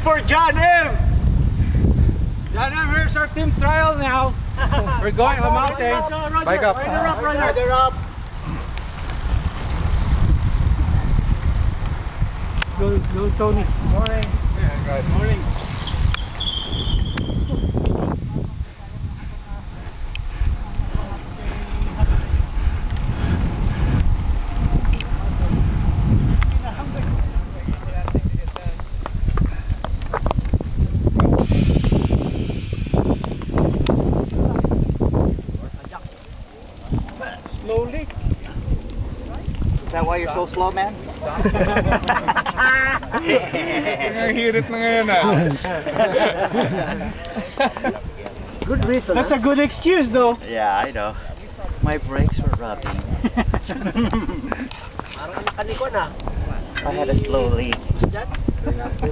for John M. John M, here's our team trial now. We're going to the mountain. Bike up. Rider up. Go, Tony. Morning. Yeah, good morning. Slowly. Is that why you're so slow, man? Hirit na ngayon Good reason. That's a good excuse though. Yeah, I know. My brakes were rubbing. I had a slow leak.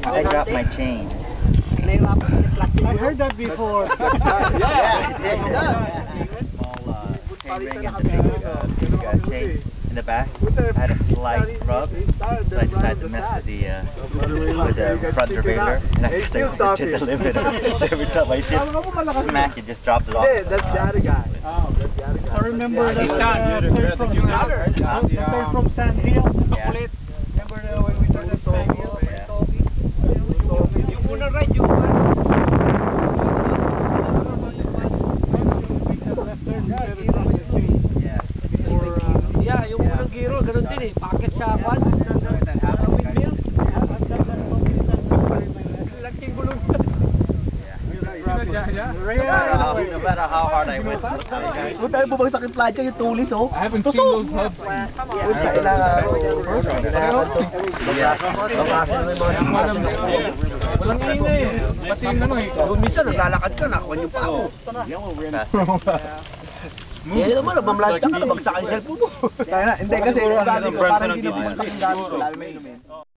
I dropped my chain. I heard that before. Small chain ring and the big chain in the back. I had a slight rub, so I decided to mess with the front derailleur, and I just hit the limiter. Every time I hit smack, it just dropped it off. That's the other guy. Oh, that's the other guy. I remember the turn from Sand Hill. Yeah. Remember when we turned the Sand Hill? Yung unang ride, yung yeah, yung unang giro, ganun din eh. Packet sa kwan. Laking gulong. No matter how hard I went. Kung tayo bumagsak yung plancha, yung tulis, oh. I haven't seen those hubs. Walang ingay eh. Pati yung ano eh. Minsan, naglalakad ka, nakakuha yung paa mo. Yan naman, nabamlancha ka, nabagsak ang cellphone mo. Hindi kasi, parang hindi mo